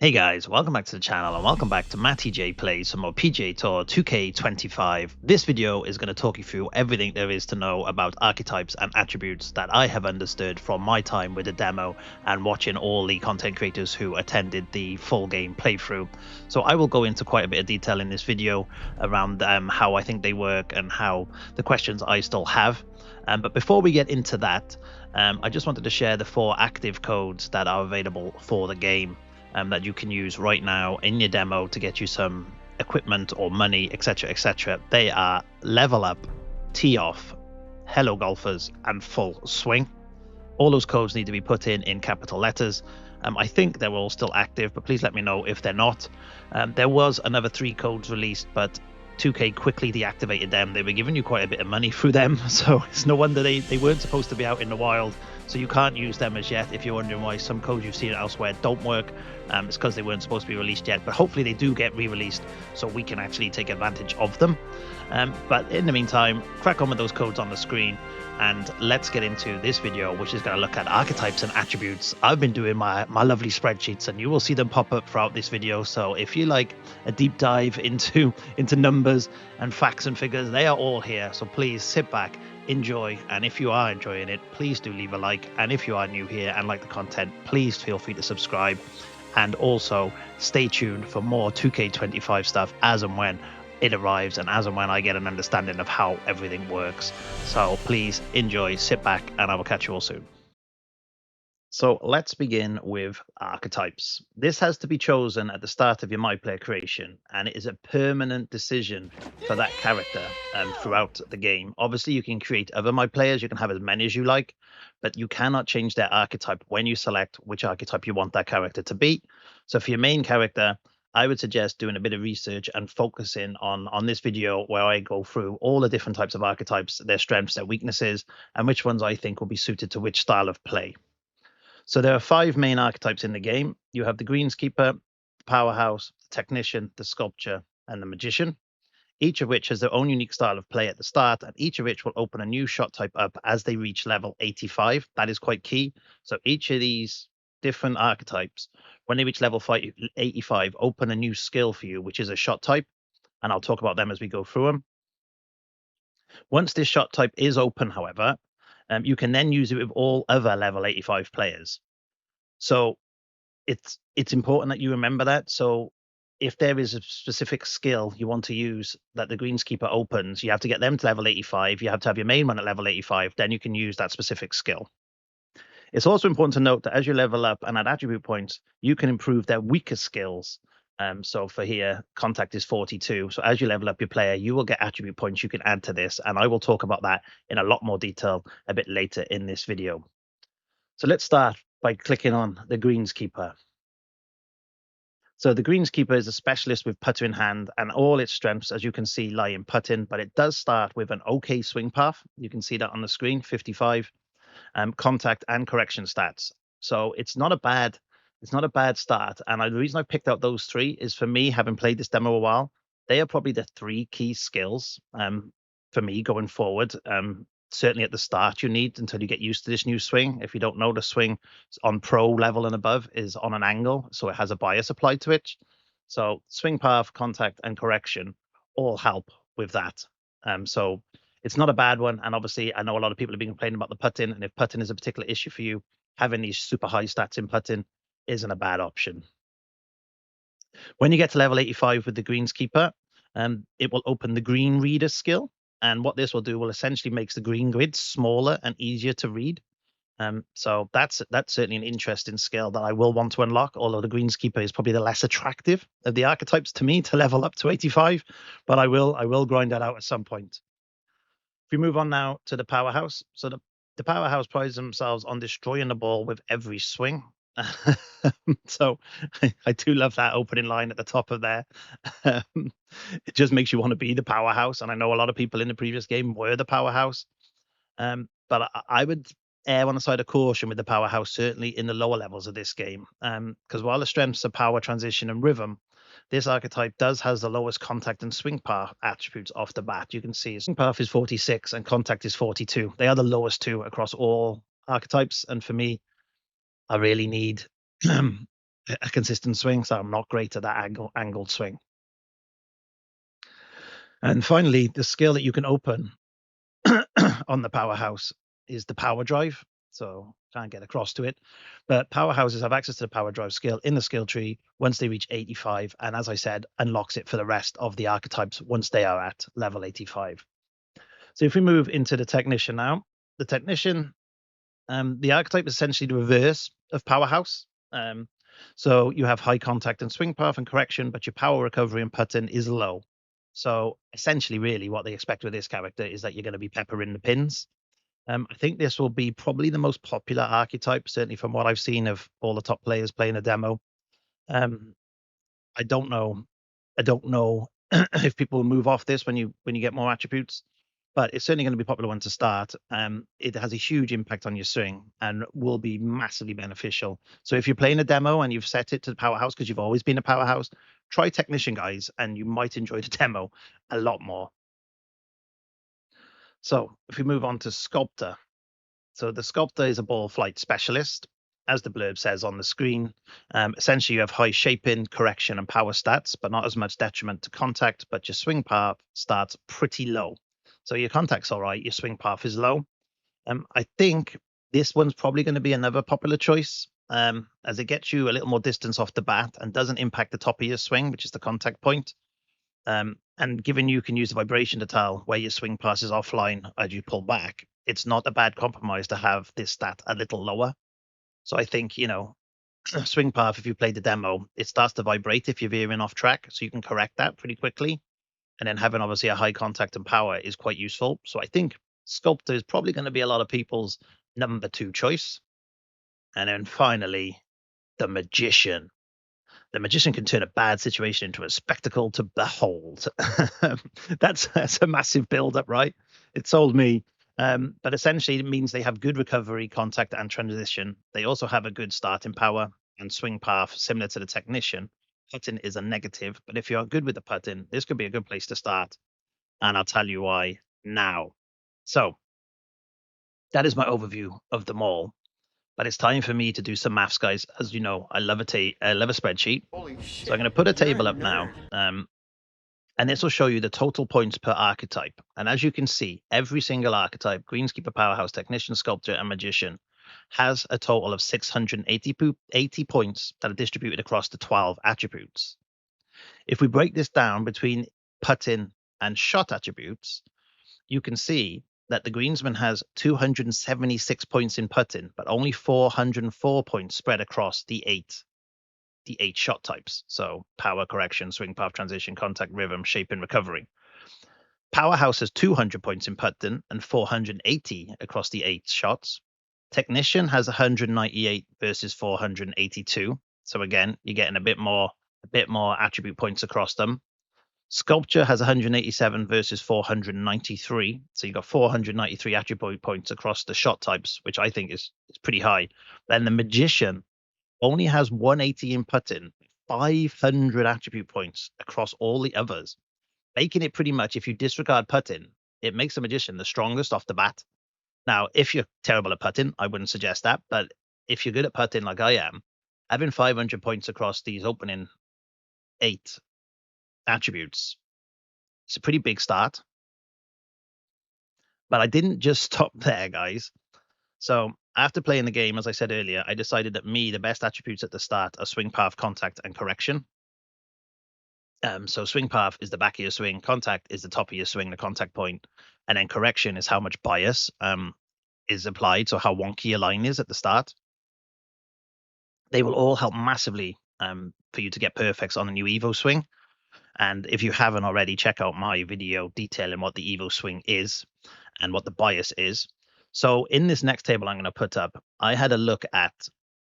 Hey guys, welcome back to the channel and welcome back to Matty J Plays some more PGA Tour 2K25. This video is going to talk you through everything there is to know about archetypes and attributes that I have understood from my time with the demo and watching all the content creators who attended the full game playthrough. So I will go into quite a bit of detail in this video around how I think they work and how the questions I still have. But before we get into that, I just wanted to share the 4 active codes that are available for the game. That you can use right now in your demo to get you some equipment or money, etc., etc. They are Level Up, Tee Off, Hello Golfers, and Full Swing. All those codes need to be put in capital letters. I think they're all still active, but please let me know if they're not. There was another 3 codes released, but 2K quickly deactivated them. They were giving you quite a bit of money through them, so it's no wonder they weren't supposed to be out in the wild. So you can't use them as yet. If you're wondering why some codes you've seen elsewhere don't work, it's because they weren't supposed to be released yet. But hopefully they do get re-released so we can actually take advantage of them. But in the meantime, crack on with those codes on the screen and let's get into this video, which is going to look at archetypes and attributes. I've been doing my lovely spreadsheets and you will see them pop up throughout this video. So if you like a deep dive into numbers and facts and figures, they are all here. So please sit back, enjoy, and if you are enjoying it, please do leave a like. And if you are new here and like the content, please feel free to subscribe and also stay tuned for more 2K25 stuff as and when it arrives and as and when I get an understanding of how everything works. So please enjoy, sit back, and I will catch you all soon. So let's begin with archetypes. This has to be chosen at the start of your My Player creation, and it is a permanent decision for that character throughout the game. Obviously, you can create other My Players, you can have as many as you like, but you cannot change their archetype when you select which archetype you want that character to be. So for your main character, I would suggest doing a bit of research and focusing on this video where I go through all the different types of archetypes, their strengths, their weaknesses, and which ones I think will be suited to which style of play. So there are 5 main archetypes in the game. You have the greenskeeper, the powerhouse, the technician, the sculptor, and the magician, each of which has their own unique style of play at the start, and each of which will open a new shot type up as they reach level 85. That is quite key. So each of these different archetypes, when they reach level 85, open a new skill for you, which is a shot type, and I'll talk about them as we go through them. Once this shot type is open, however, you can then use it with all other level 85 players. So it's important that you remember that. So if there is a specific skill you want to use that the greenskeeper opens, you have to get them to level 85. You have to have your main one at level 85. Then you can use that specific skill. It's also important to note that as you level up and add attribute points, you can improve their weaker skills. So for here, contact is 42. So as you level up your player, you will get attribute points you can add to this. And I will talk about that in a lot more detail a bit later in this video. So let's start by clicking on the greenskeeper. So the greenskeeper is a specialist with putter in hand, and all its strengths, as you can see, lie in putting, but it does start with an okay swing path. You can see that on the screen, 55, contact and correction stats. So it's not a bad start. And the reason I picked out those 3 is, for me, having played this demo a while, they are probably the 3 key skills for me going forward. Certainly at the start you need until you get used to this new swing. If you don't know, the swing on pro level and above is on an angle, so it has a bias applied to it. So swing path, contact, and correction all help with that. So it's not a bad one. And obviously, I know a lot of people have been complaining about the putting, and if putting is a particular issue for you, having these super high stats in putting isn't a bad option. When you get to level 85 with the greenskeeper, it will open the green reader skill. And what this will do will essentially makes the green grid smaller and easier to read. So that's certainly an interesting skill that I will want to unlock, although the greenskeeper is probably the less attractive of the archetypes to me to level up to 85, but I will grind that out at some point. If we move on now to the powerhouse. So the powerhouse prides themselves on destroying the ball with every swing. So I do love that opening line at the top of there. It just makes you want to be the powerhouse, and I know a lot of people in the previous game were the powerhouse. But I would err on the side of caution with the powerhouse, certainly in the lower levels of this game, because while the strengths are power, transition, and rhythm, this archetype has the lowest contact and swing path attributes off the bat. You can see swing path is 46 and contact is 42. They are the lowest 2 across all archetypes, and for me, I really need a consistent swing, so I'm not great at that angled swing. And finally, the skill that you can open on the powerhouse is the power drive. So can't get across to it. But powerhouses have access to the power drive skill in the skill tree once they reach 85. And as I said, unlocks it for the rest of the archetypes once they are at level 85. So if we move into the technician now, the technician, the archetype is essentially the reverse of powerhouse. So you have high contact and swing path and correction, but your power recovery and putting is low. So essentially, really, what they expect with this character is that you're going to be peppering the pins. I think this will be probably the most popular archetype, certainly from what I've seen of all the top players playing a demo. Um, I don't know. I don't know if people will move off this when you get more attributes, but it's certainly going to be a popular one to start. It has a huge impact on your swing and will be massively beneficial. So if you're playing a demo and you've set it to the powerhouse because you've always been a powerhouse, try technician, guys, and you might enjoy the demo a lot more. So if we move on to sculptor. So the sculptor is a ball flight specialist, as the blurb says on the screen. Essentially, you have high shaping, correction, and power stats, but not as much detriment to contact. But your swing path starts pretty low. So your contact's all right. Your swing path is low. I think this one's probably going to be another popular choice, as it gets you a little more distance off the bat and doesn't impact the top of your swing, which is the contact point. And given you can use the vibration to tell where your swing passes offline as you pull back, it's not a bad compromise to have this stat a little lower. So I think, swing path, if you play the demo, it starts to vibrate if you're veering off track. So you can correct that pretty quickly. And then having obviously a high contact and power is quite useful. So I think Sculptor is probably going to be a lot of people's number 2 choice. And then finally, the Magician. The magician can turn a bad situation into a spectacle to behold. That's a massive build-up, right? It sold me. But essentially, it means they have good recovery, contact, and transition. They also have a good starting power and swing path, similar to the technician. Putting is a negative, but if you're good with the putting, this could be a good place to start. And I'll tell you why now. So that is my overview of them all. But it's time for me to do some maths, guys. As you know, I love a spreadsheet. Holy So I'm shit, going to put a you're a table up now, nerd. and this will show you the total points per archetype. And as you can see, every single archetype, Greenskeeper, Powerhouse, Technician, Sculptor, and Magician, has a total of 680 points that are distributed across the 12 attributes. If we break this down between putting and shot attributes, you can see that the greensman has 276 points in putting, but only 404 points spread across the eight shot types. So power, correction, swing path, transition, contact, rhythm, shape, and recovery. Powerhouse has 200 points in putting and 480 across the 8 shots. Technician has 198 versus 482. So again, you're getting a bit more attribute points across them. Sculpture has 187 versus 493. So you've got 493 attribute points across the shot types, which I think is pretty high. Then the Magician only has 180 in putting, 500 attribute points across all the others, making it pretty much, if you disregard putting, it makes the Magician the strongest off the bat. Now, if you're terrible at putting, I wouldn't suggest that. But if you're good at putting like I am, having 500 points across these opening 8 attributes, it's a pretty big start. But I didn't just stop there, guys. So after playing the game, as I said earlier, I decided that the best attributes at the start are swing path, contact, and correction. So swing path is the back of your swing, contact is the top of your swing, the contact point, and then correction is how much bias is applied, so how wonky your line is at the start. They will all help massively for you to get perfects on a new Evo swing. And if you haven't already, check out my video detailing what the Evo swing is and what the bias is. So in this next table I'm going to put up, I had a look at,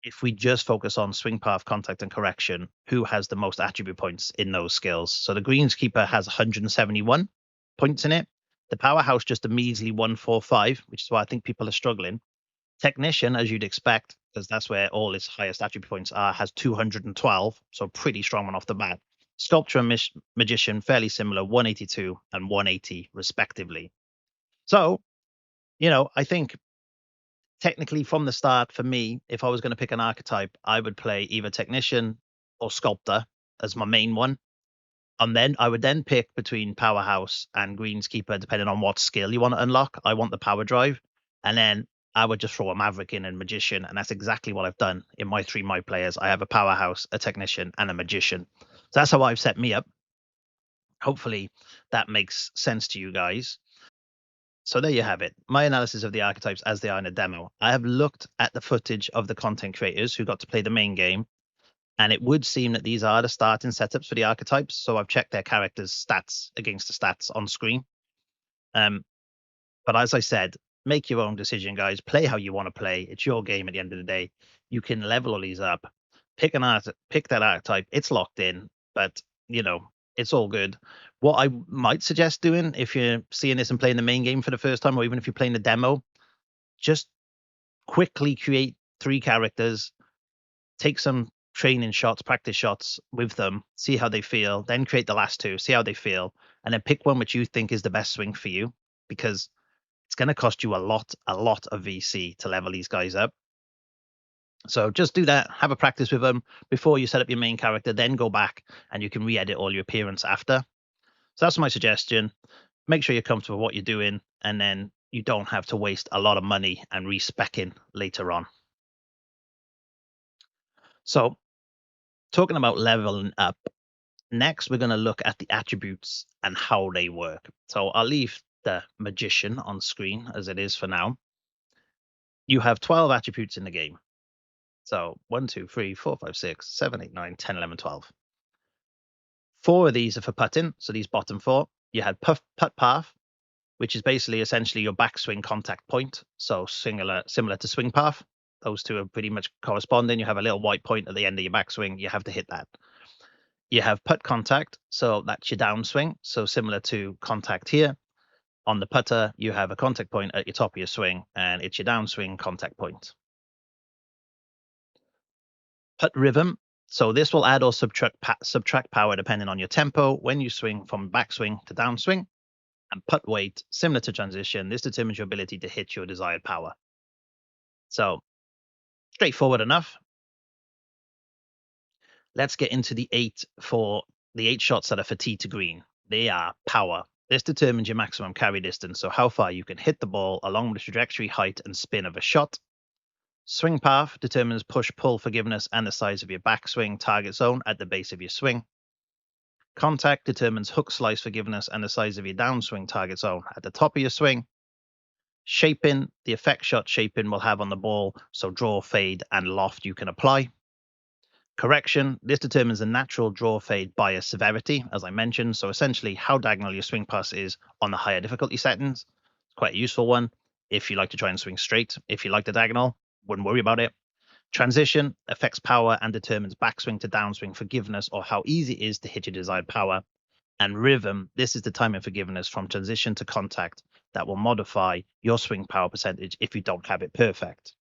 if we just focus on swing path, contact, and correction, who has the most attribute points in those skills. So the greenskeeper has 171 points in it. The powerhouse just a measly 145, which is why I think people are struggling. Technician, as you'd expect, because that's where all its highest attribute points are, has 212, so pretty strong one off the bat. Sculptor and Magician, fairly similar, 182 and 180 respectively. So, I think technically from the start, for me, if I was going to pick an archetype, I would play either technician or sculptor as my main one. And then I would then pick between powerhouse and greenskeeper, depending on what skill you want to unlock. I want the power drive. And then I would just throw a maverick in and magician. And that's exactly what I've done in my three my players. I have a powerhouse, a technician, and a magician. So that's how I've set me up. Hopefully that makes sense to you guys. So there you have it. My analysis of the archetypes as they are in a demo. I have looked at the footage of the content creators who got to play the main game, and it would seem that these are the starting setups for the archetypes. So I've checked their characters' stats against the stats on screen. But as I said, make your own decision, guys. Play how you want to play. It's your game at the end of the day. You can level all these up. Pick that archetype. It's locked in, but it's all good. What I might suggest doing if you're seeing this and playing the main game for the first time, or even if you're playing the demo, just quickly create 3 characters, take some training shots, practice shots with them, see how they feel, then create the last 2, see how they feel, and then pick one which you think is the best swing for you, because it's going to cost you a lot of VC to level these guys up. So just do that, have a practice with them before you set up your main character, then go back and you can re-edit all your appearance after. So that's my suggestion. Make sure you're comfortable with what you're doing, and then you don't have to waste a lot of money and respecking later on. So talking about leveling up, next we're going to look at the attributes and how they work. So I'll leave the magician on screen as it is for now. You have 12 attributes in the game. So 1, 2, 3, 4, 5, 6, 7, 8, 9, 10, 11, 12. 4 of these are for putting. So these bottom 4. You had putt path, which is basically essentially your backswing contact point. So similar to swing path. Those two are pretty much corresponding. You have a little white point at the end of your backswing. You have to hit that. You have putt contact. So that's your downswing. So similar to contact here. On the putter, you have a contact point at your top of your swing, and it's your downswing contact point. Putt rhythm. So this will add or subtract power depending on your tempo when you swing from backswing to downswing. And putt weight, similar to transition, this determines your ability to hit your desired power. So straightforward enough. Let's get into the 8 shots that are for tee to green. They are power. This determines your maximum carry distance, so how far you can hit the ball along with the trajectory, height, and spin of a shot. Swing path determines push, pull, forgiveness, and the size of your backswing target zone at the base of your swing. Contact determines hook, slice, forgiveness, and the size of your downswing target zone at the top of your swing. Shaping, the effect shot shaping will have on the ball, so draw, fade, and loft you can apply. Correction, this determines the natural draw, fade, bias severity, as I mentioned. So essentially how diagonal your swing pass is on the higher difficulty settings. It's quite a useful one if you like to try and swing straight. If you like the diagonal, wouldn't worry about it. Transition affects power and determines backswing to downswing forgiveness, or how easy it is to hit your desired power. And rhythm, this is the time and forgiveness from transition to contact that will modify your swing power percentage if you don't have it perfect.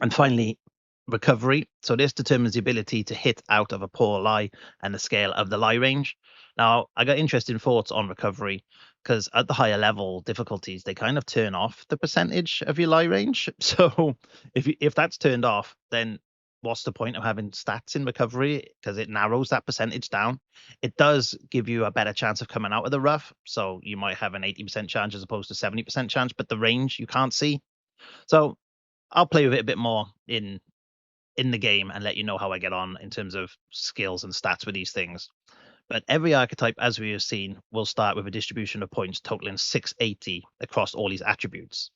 And finally, recovery. So this determines the ability to hit out of a poor lie and the scale of the lie range. Now, I got interesting thoughts on recovery because at the higher level difficulties, they kind of turn off the percentage of your lie range. So if that's turned off, then what's the point of having stats in recovery? Because it narrows that percentage down. It does give you a better chance of coming out of the rough. So you might have an 80% chance as opposed to 70% chance, but the range you can't see. So I'll play with it a bit more in the game and let you know how I get on in terms of skills and stats with these things. But every archetype, as we have seen, will start with a distribution of points totaling 680 across all these attributes.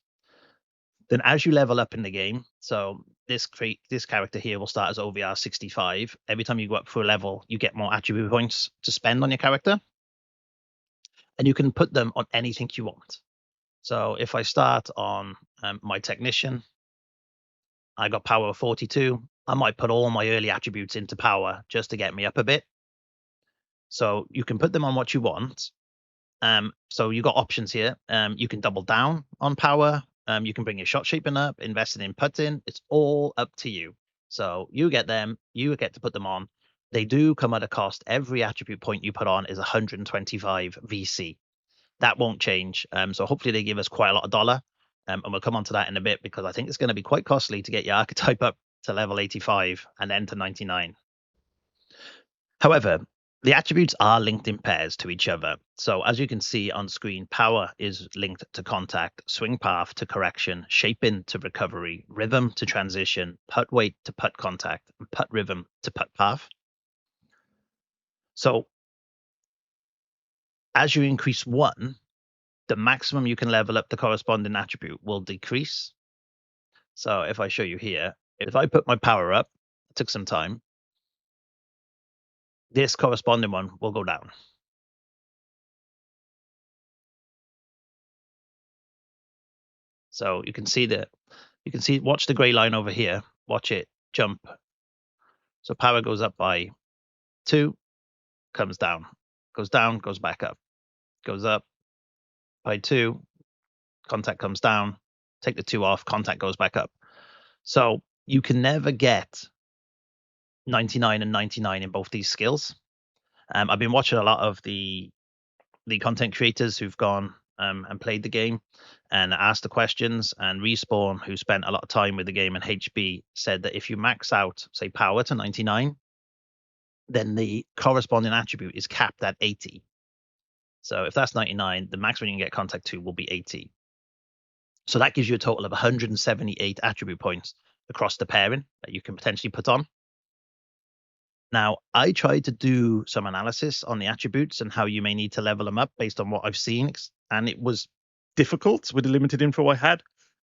Then as you level up in the game, so this character here will start as OVR 65. Every time you go up for a level, you get more attribute points to spend on your character. And you can put them on anything you want. So if I start on my technician, I got power of 42. I might put all my early attributes into power just to get me up a bit. So you can put them on what you want. So you got options here. You can double down on power. You can bring your shot shaping up, investing in putting. It's all up to you. So you get them. You get to put them on. They do come at a cost. Every attribute point you put on is 125 VC. That won't change. So hopefully they give us quite a lot of dollar. And we'll come on to that in a bit because I think it's going to be quite costly to get your archetype up to level 85 and then to 99. However, the attributes are linked in pairs to each other. So as you can see on screen, power is linked to contact, swing path to correction, shaping to recovery, rhythm to transition, putt weight to putt contact, and putt rhythm to putt path. So as you increase one, the maximum you can level up the corresponding attribute will decrease. So if I show you here, if I put my power up, it took some time, this corresponding one will go down. So you can see, watch the gray line over here, watch it jump. So power goes up by 2, comes down, goes back up, goes up by 2, contact comes down, take the 2 off, contact goes back up. So you can never get 99 and 99 in both these skills. I've been watching a lot of the content creators who've gone and played the game and asked the questions. And Respawn, who spent a lot of time with the game, and HB said that if you max out, say, power to 99, then the corresponding attribute is capped at 80. So if that's 99, the maximum you can get contact to will be 80. So that gives you a total of 178 attribute points across the pairing that you can potentially put on. Now, I tried to do some analysis on the attributes and how you may need to level them up based on what I've seen, and it was difficult with the limited info I had.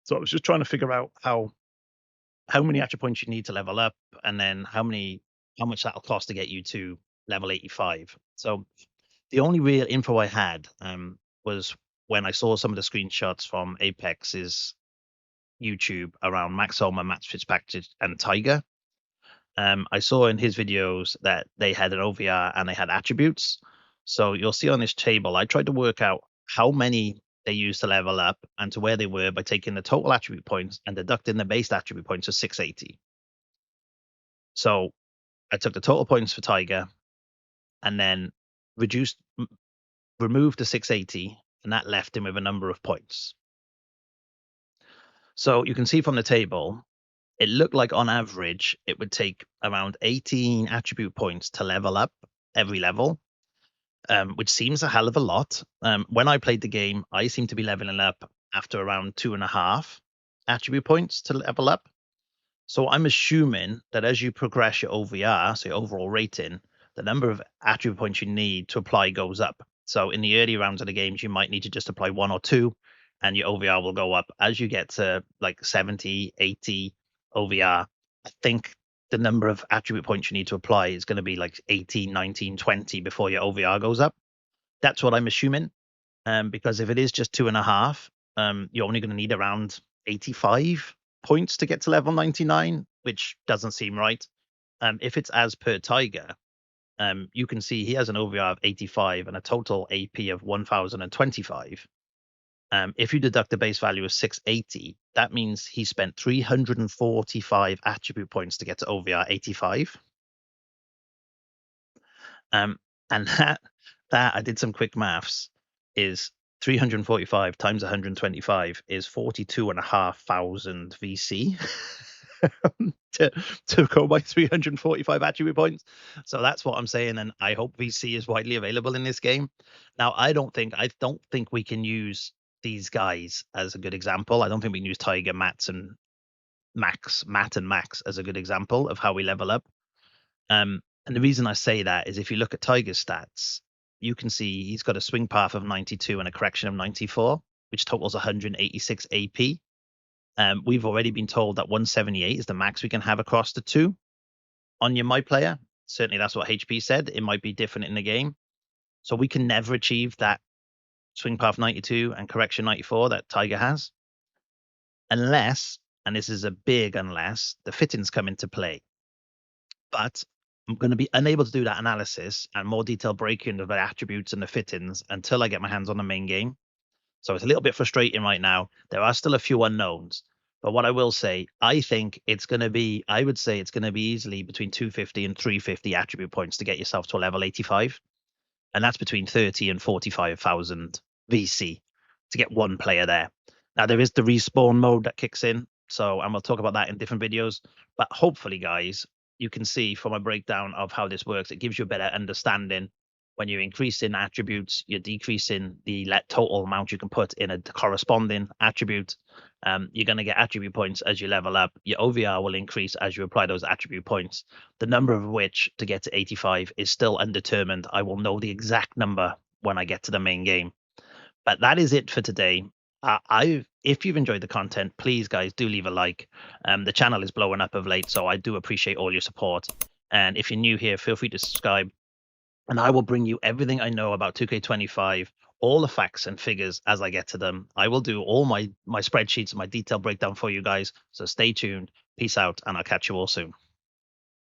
So I was just trying to figure out how many attribute points you need to level up, and then how much that'll cost to get you to level 85. So the only real info I had was when I saw some of the screenshots from Apex's YouTube around Max Homa, Matt Fitzpatrick, and Tiger. I saw in his videos that they had an OVR and they had attributes. So you'll see on this table, I tried to work out how many they used to level up and to where they were by taking the total attribute points and deducting the base attribute points of 680. So I took the total points for Tiger and then removed the 680, and that left him with a number of points. So you can see from the table, it looked like on average, it would take around 18 attribute points to level up every level, which seems a hell of a lot. When I played the game, I seem to be leveling up after around 2.5 attribute points to level up. So I'm assuming that as you progress your OVR, so your overall rating, the number of attribute points you need to apply goes up. So in the early rounds of the games, you might need to just apply 1 or 2, and your OVR will go up. As you get to like 70, 80 OVR, I think the number of attribute points you need to apply is going to be like 18, 19, 20 before your OVR goes up. That's what I'm assuming. Because if it is just 2.5, you're only going to need around 85 points to get to level 99, which doesn't seem right. If it's as per Tiger, you can see he has an OVR of 85 and a total AP of 1025. If you deduct the base value of 680, that means he spent 345 attribute points to get to OVR 85. And that I did some quick maths, is 345 times 125 is 42,500 VC to go by 345 attribute points. So that's what I'm saying, and I hope VC is widely available in this game. Now, I don't think we can use these guys as a good example. I don't think we can use Tiger, Matt and Max as a good example of how we level up. And the reason I say that is if you look at Tiger's stats, you can see he's got a swing path of 92 and a correction of 94, which totals 186 AP. We've already been told that 178 is the max we can have across the two on your My Player. Certainly that's what HP said. It might be different in the game. So we can never achieve that swing path 92 and correction 94 that Tiger has. Unless, and this is a big unless, the fittings come into play. But I'm going to be unable to do that analysis and more detailed breaking of the attributes and the fittings until I get my hands on the main game. So it's a little bit frustrating right now. There are still a few unknowns. But what I will say, I would say it's going to be easily between 250 and 350 attribute points to get yourself to a level 85. And that's between 30 and 45,000 VC to get one player there. Now there is the respawn mode that kicks in, so and we'll talk about that in different videos. But hopefully, guys, you can see from a breakdown of how this works, it gives you a better understanding. When you're increasing attributes, you're decreasing the total amount you can put in a corresponding attribute. You're going to get attribute points as you level up. Your OVR will increase as you apply those attribute points. The number of which to get to 85 is still undetermined. I will know the exact number when I get to the main game. But that is it for today. If you've enjoyed the content, please, guys, do leave a like. The channel is blowing up of late, so I do appreciate all your support. And if you're new here, feel free to subscribe. And I will bring you everything I know about 2K25, all the facts and figures as I get to them. I will do all my spreadsheets and my detailed breakdown for you guys. So stay tuned. Peace out, and I'll catch you all soon.